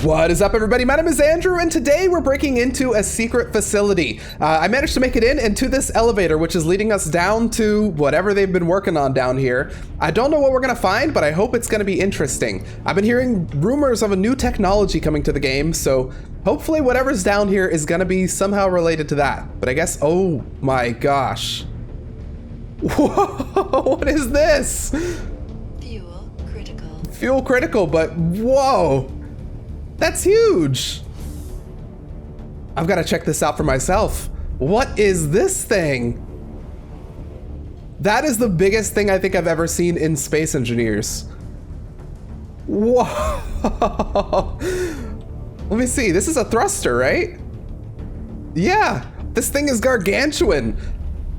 What is up, everybody? My name is Andrew, and today we're breaking into a secret facility. I managed to make it into this elevator, which is leading us down to whatever they've been working on down here. I don't know what we're gonna find, but I hope it's gonna be interesting. I've been hearing rumors of a new technology coming to the game, so hopefully whatever's down here is gonna be somehow related to that. But I guess, oh my gosh. Whoa, what is this? Fuel critical. Fuel critical, but whoa. That's huge. I've got to check this out for myself. What is this thing? That is the biggest thing I think I've ever seen in Space Engineers. Whoa. Let me see. This is a thruster, right? Yeah, this thing is gargantuan.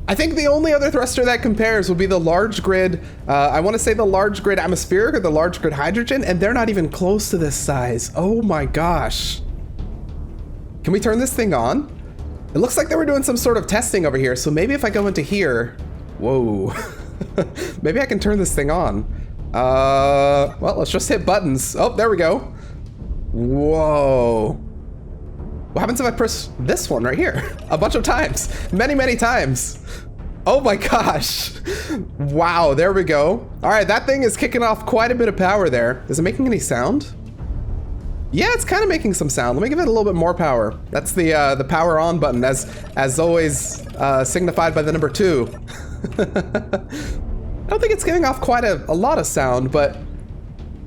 I think the only other thruster that compares would be the large grid, I want to say the large grid atmospheric or the large grid hydrogen, and they're not even close to this size. Oh my gosh. Can we turn this thing on? It looks like they were doing some sort of testing over here, so maybe if I go into here, whoa. Maybe I can turn this thing on. Well, let's just hit buttons. Oh, there we go. Whoa. What happens if I press this one right here? A bunch of times, many times. Oh my gosh. Wow, there we go. All right, that thing is kicking off quite a bit of power there. Is it making any sound? Yeah, it's kind of making some sound. Let me give it a little bit more power. That's the power on button, as always signified by the number 2. I don't think it's giving off quite a lot of sound, but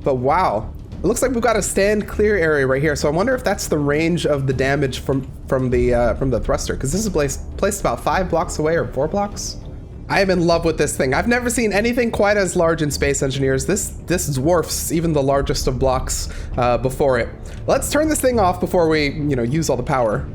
wow. It looks like we've got a stand clear area right here, so I wonder if that's the range of the damage from the thruster, because this is placed about 5 blocks away or 4 blocks. I am in love with this thing. I've never seen anything quite as large in Space Engineers. This dwarfs even the largest of blocks before it. Let's turn this thing off before we use all the power.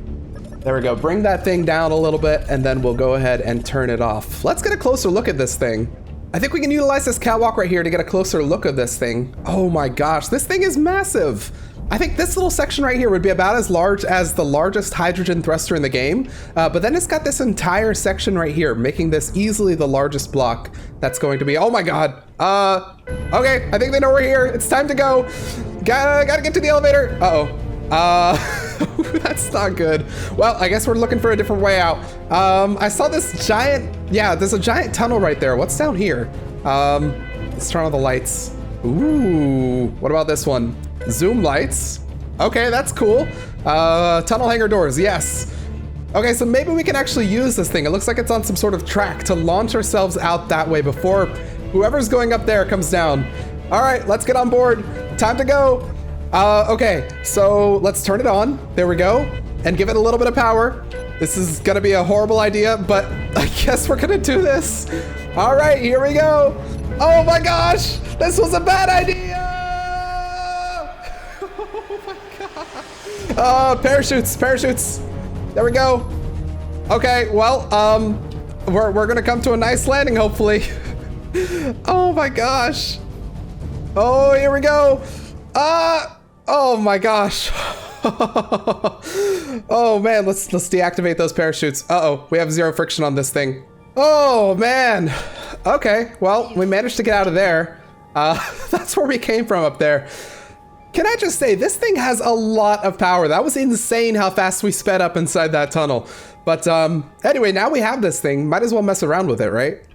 There we go. Bring that thing down a little bit, and then we'll go ahead and turn it off. Let's get a closer look at this thing. I think we can utilize this catwalk right here to get a closer look of this thing. Oh my gosh, this thing is massive. I think this little section right here would be about as large as the largest hydrogen thruster in the game, but then it's got this entire section right here, making this easily the largest block that's going to be, oh my god. Okay, I think they know we're here. It's time to go. Gotta get to the elevator. Uh-oh. That's not good. Well, I guess we're looking for a different way out. I saw this giant, yeah, there's a giant tunnel right there. What's down here? Let's turn on the lights. Ooh, what about this one? Zoom lights. Okay, that's cool. Tunnel hanger doors, yes. Okay, so maybe we can actually use this thing. It looks like it's on some sort of track to launch ourselves out that way before whoever's going up there comes down. All right, let's get on board. Time to go. Okay, so let's turn it on. There we go. And give it a little bit of power. This is gonna be a horrible idea, but I guess we're gonna do this. All right, here we go. Oh my gosh, this was a bad idea. Oh my god. Parachutes. There we go. Okay, well, we're gonna come to a nice landing, hopefully. Oh my gosh. Oh, here we go. Oh my gosh. Oh man, let's deactivate those parachutes. Uh-oh, we have 0 friction on this thing. Oh man. Okay, well, we managed to get out of there. That's where we came from up there. Can I just say, this thing has a lot of power. That was insane how fast we sped up inside that tunnel. But anyway, now we have this thing. Might as well mess around with it, right?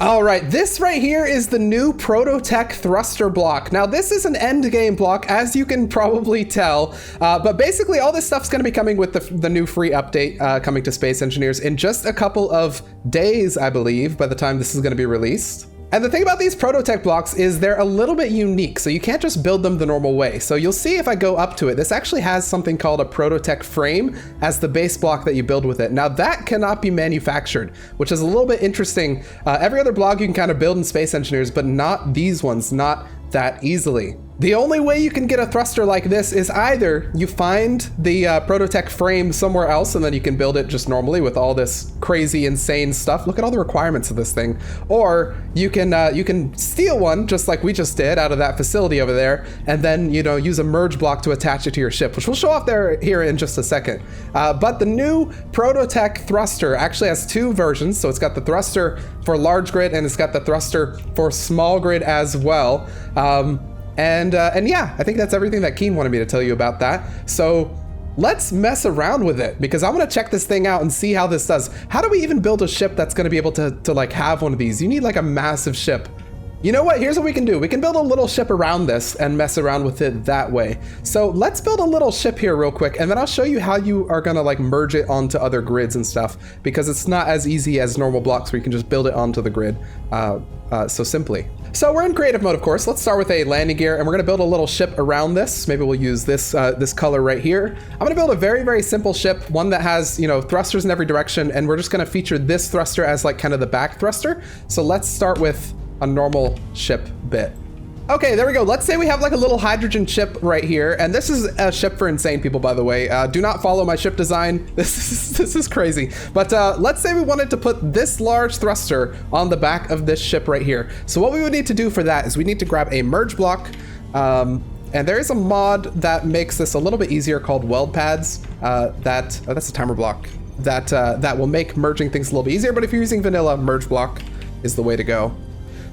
All right, this right here is the new Prototech Thruster block. Now, this is an end game block, as you can probably tell, but basically all this stuff's gonna be coming with the new free update coming to Space Engineers in just a couple of days, I believe, by the time this is gonna be released. And the thing about these Prototech blocks is they're a little bit unique, so you can't just build them the normal way. So you'll see if I go up to it, this actually has something called a Prototech frame as the base block that you build with it. Now that cannot be manufactured, which is a little bit interesting. Every other block you can kind of build in Space Engineers, but not these ones, not that easily. The only way you can get a thruster like this is either you find the Prototech frame somewhere else and then you can build it just normally with all this crazy, insane stuff. Look at all the requirements of this thing. Or you can steal one, just like we just did out of that facility over there, and then use a merge block to attach it to your ship, which we'll show off here in just a second. But the new Prototech Thruster actually has 2 versions. So it's got the thruster for large grid and it's got the thruster for small grid as well. And yeah, I think that's everything that Keen wanted me to tell you about that. So let's mess around with it, because I want to check this thing out and see how this does. How do we even build a ship that's going to be able to like have one of these? You need like a massive ship. You know what? Here's what we can do. We can build a little ship around this and mess around with it that way. So let's build a little ship here real quick, and then I'll show you how you are gonna like merge it onto other grids and stuff, because it's not as easy as normal blocks where you can just build it onto the grid so simply. So we're in creative mode, of course. Let's start with a landing gear, and we're gonna build a little ship around this. Maybe we'll use this this color right here. I'm gonna build a very, very simple ship, one that has, you know, thrusters in every direction, and we're just gonna feature this thruster as like kind of the back thruster. So let's start with a normal ship bit. Okay, there we go. Let's say we have like a little hydrogen ship right here, and this is a ship for insane people, by the way. Do not follow my ship design. This is crazy. But let's say we wanted to put this large thruster on the back of this ship right here. So what we would need to do for that is we need to grab a merge block, and there is a mod that makes this a little bit easier called weld pads. That's a timer block that will make merging things a little bit easier. But if you're using vanilla, merge block is the way to go.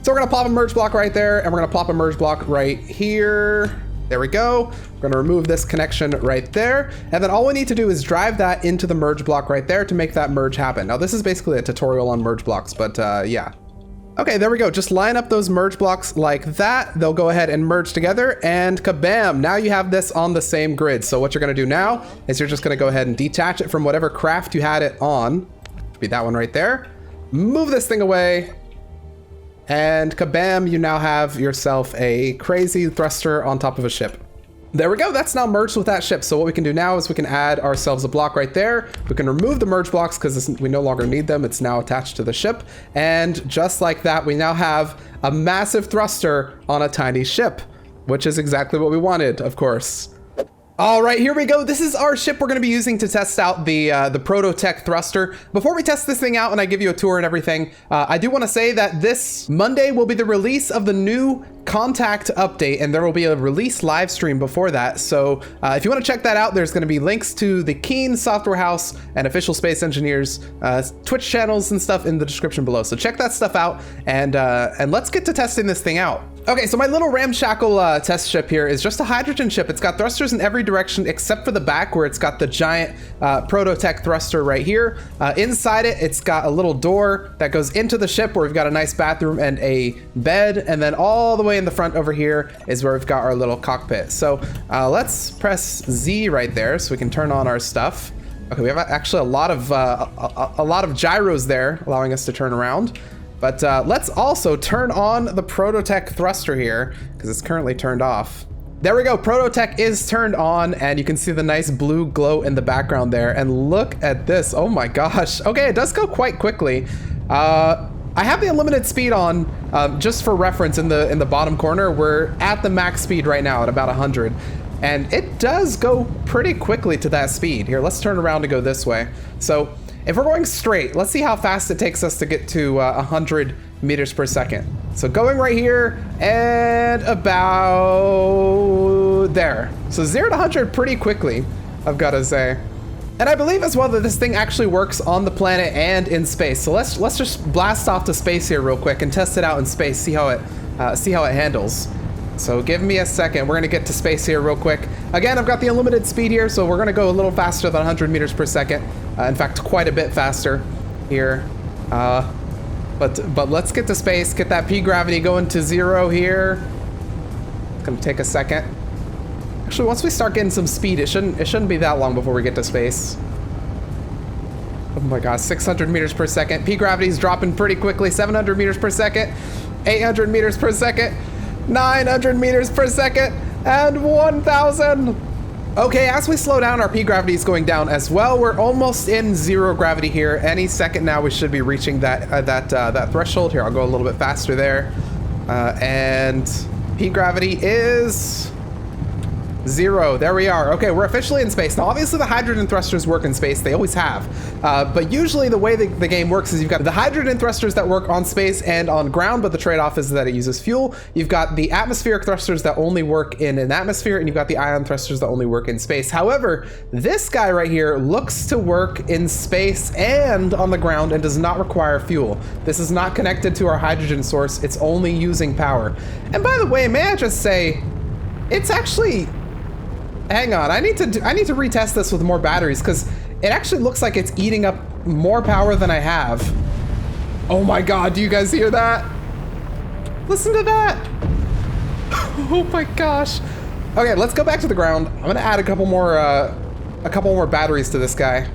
So we're gonna plop a merge block right there, and we're gonna plop a merge block right here. There we go. We're gonna remove this connection right there. And then all we need to do is drive that into the merge block right there to make that merge happen. Now this is basically a tutorial on merge blocks, but yeah. Okay, there we go. Just line up those merge blocks like that. They'll go ahead and merge together, and kabam! Now you have this on the same grid. So what you're gonna do now is you're just gonna go ahead and detach it from whatever craft you had it on. Should be that one right there. Move this thing away. And kabam, you now have yourself a crazy thruster on top of a ship. There we go, that's now merged with that ship. So what we can do now is we can add ourselves a block right there. We can remove the merge blocks because we no longer need them. It's now attached to the ship. And just like that, we now have a massive thruster on a tiny ship, which is exactly what we wanted, of course. All right, here we go. This is our ship we're going to be using to test out the Prototech Thruster. Before we test this thing out and I give you a tour and everything, I do want to say that this Monday will be the release of the new Contact update, and there will be a release live stream before that. So if you want to check that out, there's going to be links to the Keen Software House and Official Space Engineers Twitch channels and stuff in the description below. So check that stuff out, and let's get to testing this thing out. Okay, so my little ramshackle test ship here is just a hydrogen ship. It's got thrusters in every direction except for the back, where it's got the giant Prototech thruster right here. Inside it, it's got a little door that goes into the ship where we've got a nice bathroom and a bed, and then all the way in the front over here is where we've got our little cockpit. So let's press Z right there so we can turn on our stuff. Okay, we have actually a lot of gyros there, allowing us to turn around. But let's also turn on the Prototech thruster here, because it's currently turned off. There we go, Prototech is turned on, and you can see the nice blue glow in the background there. And look at this, oh my gosh. Okay, it does go quite quickly. I have the unlimited speed on, just for reference in the bottom corner. We're at the max speed right now at about 100. And it does go pretty quickly to that speed. Here, let's turn around to go this way. So if we're going straight, let's see how fast it takes us to get to 100 meters per second. So going right here and about there. So 0 to 100 pretty quickly, I've got to say. And I believe as well that this thing actually works on the planet and in space. So let's just blast off to space here real quick and test it out in space, see how it handles. So give me a second. We're gonna get to space here real quick. Again, I've got the unlimited speed here, so we're gonna go a little faster than 100 meters per second. In fact, quite a bit faster here. But let's get to space, get that P gravity going to 0 here. It's gonna take a second. Actually, once we start getting some speed, it shouldn't be that long before we get to space. Oh my gosh, 600 meters per second. P gravity is dropping pretty quickly. 700 meters per second, 800 meters per second, 900 meters per second, and 1,000. Okay, as we slow down, our P gravity is going down as well. We're almost in 0 gravity here. Any second now, we should be reaching that threshold. Here, I'll go a little bit faster there. And P gravity is 0. There we are. Okay, we're officially in space. Now, obviously, the hydrogen thrusters work in space. They always have. But usually, the way the game works is you've got the hydrogen thrusters that work on space and on ground, but the trade-off is that it uses fuel. You've got the atmospheric thrusters that only work in an atmosphere, and you've got the ion thrusters that only work in space. However, this guy right here looks to work in space and on the ground and does not require fuel. This is not connected to our hydrogen source. It's only using power. And by the way, may I just say, It's actually, hang on, I need to retest this with more batteries because it actually looks like it's eating up more power than I have. Oh my God, do you guys hear that? Listen to that. Oh my gosh. Okay, let's go back to the ground. I'm gonna add a couple more batteries to this guy.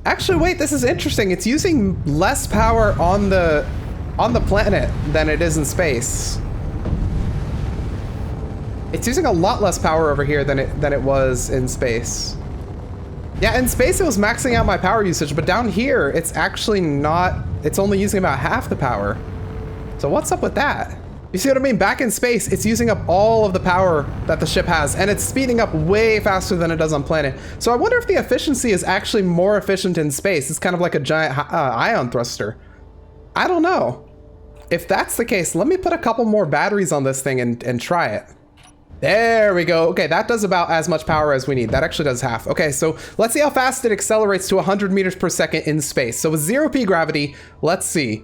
Actually, wait, this is interesting. It's using less power on the planet than it is in space. It's using a lot less power over here than it was in space. Yeah, in space it was maxing out my power usage, but down here it's actually not, it's only using about half the power. So what's up with that? You see what I mean? Back in space, it's using up all of the power that the ship has, and it's speeding up way faster than it does on planet. So I wonder if the efficiency is actually more efficient in space. It's kind of like a giant ion thruster. I don't know. If that's the case, let me put a couple more batteries on this thing and try it. There we go. Okay, that does about as much power as we need. That actually does half. Okay, so let's see how fast it accelerates to 100 meters per second in space. So with 0p gravity, let's see.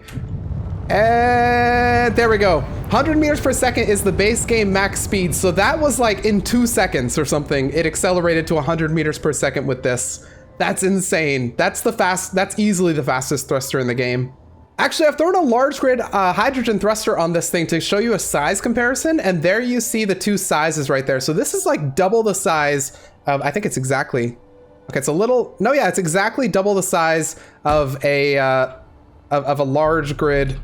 And there we go. 100 meters per second is the base game max speed. So that was like in 2 seconds or something. It accelerated to 100 meters per second with this. That's insane. That's easily the fastest thruster in the game. Actually, I've thrown a large grid hydrogen thruster on this thing to show you a size comparison, and there you see the two sizes right there. So this is like double the size of, I think it's exactly, okay, it's a little, no, yeah, it's exactly double the size of a large grid.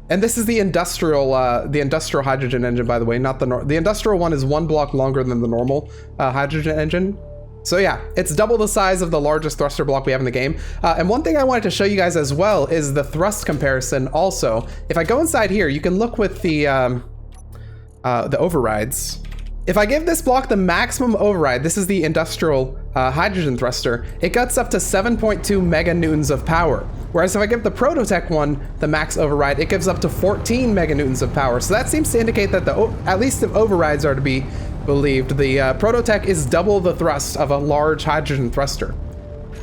And this is the industrial hydrogen engine, by the way, not the industrial one is 1 block longer than the normal hydrogen engine. So yeah, it's double the size of the largest thruster block we have in the game. And one thing I wanted to show you guys as well is the thrust comparison also. If I go inside here, you can look with the overrides. If I give this block the maximum override, this is the industrial hydrogen thruster, it gets up to 7.2 meganewtons of power. Whereas if I give the Prototech one the max override, it gives up to 14 meganewtons of power. So that seems to indicate that at least if overrides are to be believed, the Prototech is double the thrust of a large hydrogen thruster.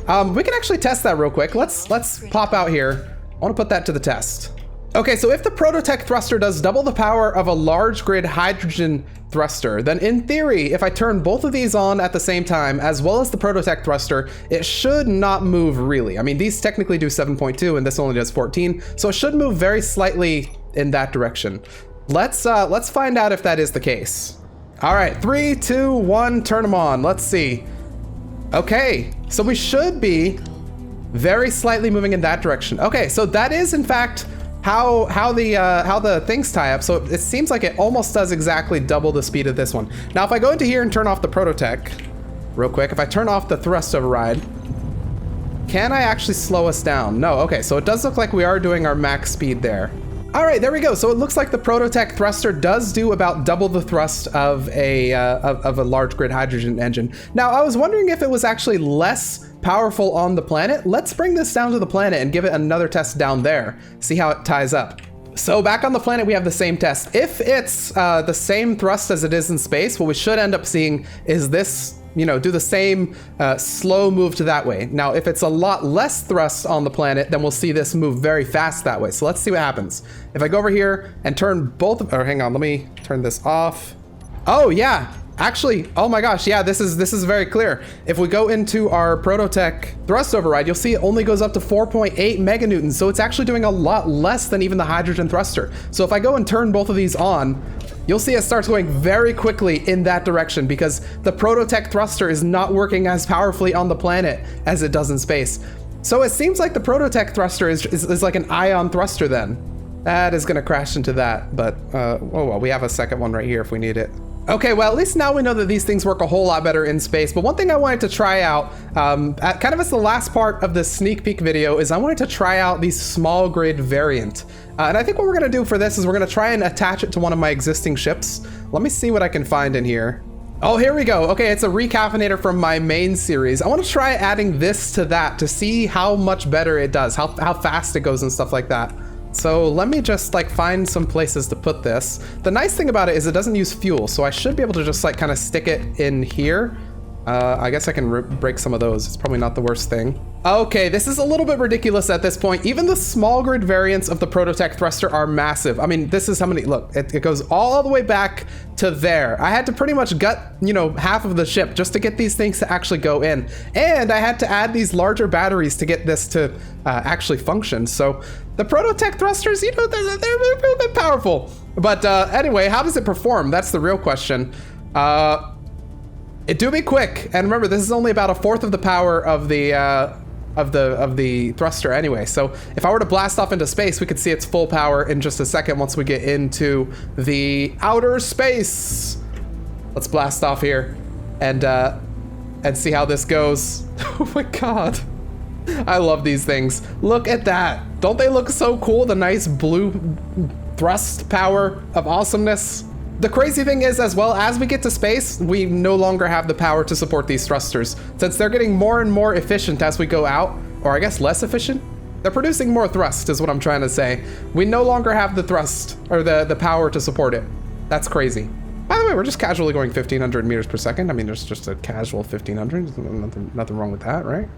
We can actually test that real quick. Let's pop out here. I want to put that to the test. Okay, so if the Prototech thruster does double the power of a large grid hydrogen thruster, then in theory, if I turn both of these on at the same time, as well as the Prototech thruster, it should not move really. I mean, these technically do 7.2 and this only does 14, so it should move very slightly in that direction. Let's find out if that is the case. All right, 3, 2, 1, turn them on. Let's see. Okay, so we should be very slightly moving in that direction. Okay, so that is in fact how the things tie up. So it seems like it almost does exactly double the speed of this one. Now, if I go into here and turn off the Prototech real quick, if I turn off the thrust override, can I actually slow us down? No, okay, so it does look like we are doing our max speed there. All right, there we go. So it looks like the Prototech thruster does do about double the thrust of a large grid hydrogen engine. Now, I was wondering if it was actually less powerful on the planet. Let's bring this down to the planet and give it another test down there. See how it ties up. So back on the planet, we have the same test. If it's the same thrust as it is in space, what we should end up seeing is this, you know, do the same slow move to that way. Now, if it's a lot less thrust on the planet, then we'll see this move very fast that way. So let's see what happens. If I go over here and turn both, or hang on, let me turn this off. Oh yeah, actually, oh my gosh, yeah, this is very clear. If we go into our Prototech thrust override, you'll see it only goes up to 4.8 meganewtons. So it's actually doing a lot less than even the hydrogen thruster. So if I go and turn both of these on, you'll see it starts going very quickly in that direction because the Prototech thruster is not working as powerfully on the planet as it does in space. So it seems like the Prototech thruster is like an ion thruster then. That is gonna crash into that, but oh well, we have a second one right here if we need it. Okay, well, at least now we know that these things work a whole lot better in space. But one thing I wanted to try out, kind of as the last part of this sneak peek video, is I wanted to try out the small grid variant. And I think what we're gonna do for this is we're gonna try and attach it to one of my existing ships. Let me see what I can find in here. Oh, here we go. Okay, it's a recaffeinator from my main series. I want to try adding this to that to see how much better it does, how fast it goes and stuff like that. So let me just like find some places to put this. The nice thing about it is it doesn't use fuel, so I should be able to just like kind of stick it in here I guess I can break some of those. It's probably not the worst thing. Okay, this is a little bit ridiculous at this point. Even the small grid variants of the Prototech Thruster are massive. I mean, this is how many, look, it goes all the way back to there. I had to pretty much gut, you know, half of the ship just to get these things to actually go in. And I had to add these larger batteries to get this to actually function. So the Prototech Thrusters, you know, they're a little bit powerful. But anyway, how does it perform? That's the real question. It do be quick, and remember, this is only about a fourth of the power of the thruster anyway. So if I were to blast off into space, we could see its full power in just a second once we get into the outer space. Let's blast off here and see how this goes. Oh my god, I love these things. Look at that! Don't they look so cool? The nice blue thrust power of awesomeness. The crazy thing is, as well, as we get to space, we no longer have the power to support these thrusters. Since they're getting more and more efficient as we go out, or I guess less efficient? They're producing more thrust is what I'm trying to say. We no longer have the thrust, or the power to support it. That's crazy. By the way, we're just casually going 1,500 meters per second. I mean, there's just a casual 1,500. Nothing wrong with that, right?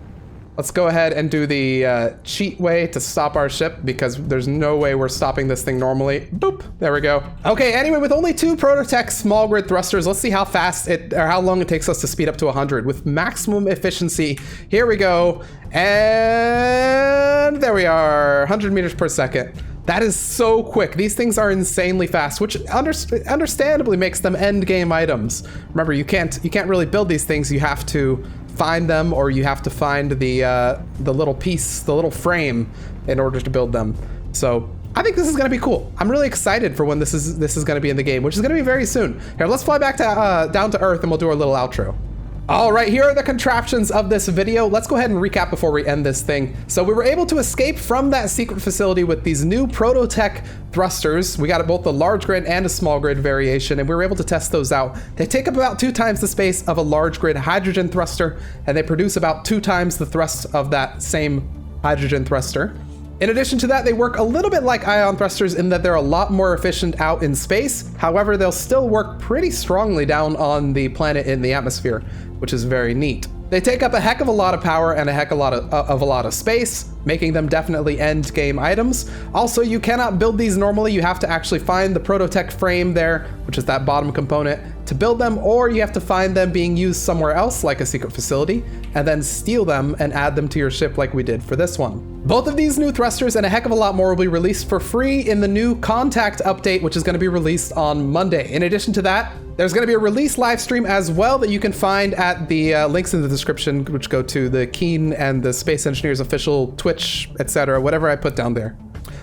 Let's go ahead and do the cheat way to stop our ship, because there's no way we're stopping this thing normally. Boop, there we go. Okay, anyway, with only 2 Prototech small grid thrusters, let's see how fast or how long it takes us to speed up to 100 with maximum efficiency. Here we go, and there we are, 100 meters per second. That is so quick. These things are insanely fast, which understandably makes them end game items. Remember, you can't really build these things. You have to find them, or you have to find the little piece, the little frame, in order to build them. So I think this is going to be cool. I'm really excited for when this is going to be in the game, which is going to be very soon. Here, let's fly back to down to Earth, and we'll do our little outro. All right, here are the contraptions of this video. Let's go ahead and recap before we end this thing. So we were able to escape from that secret facility with these new Prototech thrusters. We got both the large grid and a small grid variation, and we were able to test those out. They take up about 2 times the space of a large grid hydrogen thruster, and they produce about 2 times the thrust of that same hydrogen thruster. In addition to that, they work a little bit like ion thrusters in that they're a lot more efficient out in space. However, they'll still work pretty strongly down on the planet in the atmosphere, which is very neat. They take up a heck of a lot of power and a heck of a lot of space, making them definitely end game items. Also, you cannot build these normally. You have to actually find the Prototech frame there, which is that bottom component, to build them, or you have to find them being used somewhere else, like a secret facility, and then steal them and add them to your ship like we did for this one. Both of these new thrusters and a heck of a lot more will be released for free in the new Contact update, which is going to be released on Monday. In addition to that, there's going to be a release live stream as well that you can find at the links in the description, which go to the Keen and the Space Engineers official Twitch, etc., whatever I put down there.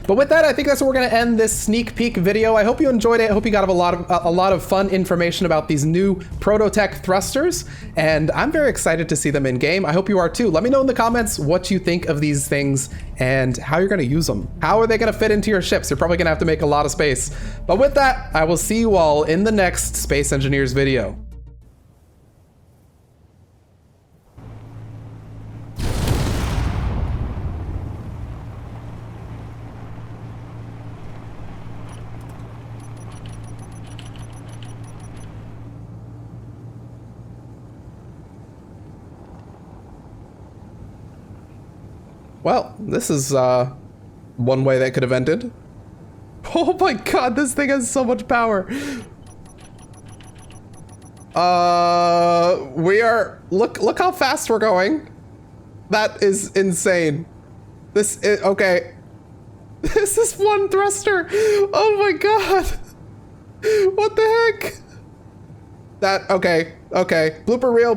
But with that, I think that's where we're going to end this sneak peek video. I hope you enjoyed it. I hope you got a lot of fun information about these new Prototech thrusters, and I'm very excited to see them in game. I hope you are too. Let me know in the comments what you think of these things and how you're going to use them. How are they going to fit into your ships? You're probably going to have to make a lot of space. But with that, I will see you all in the next Space Engineers video. Well, this is one way that could have ended. Oh my god, this thing has so much power. Look how fast we're going. That is insane. This is, okay. This is one thruster. Oh my god. What the heck? Okay. Blooper reel.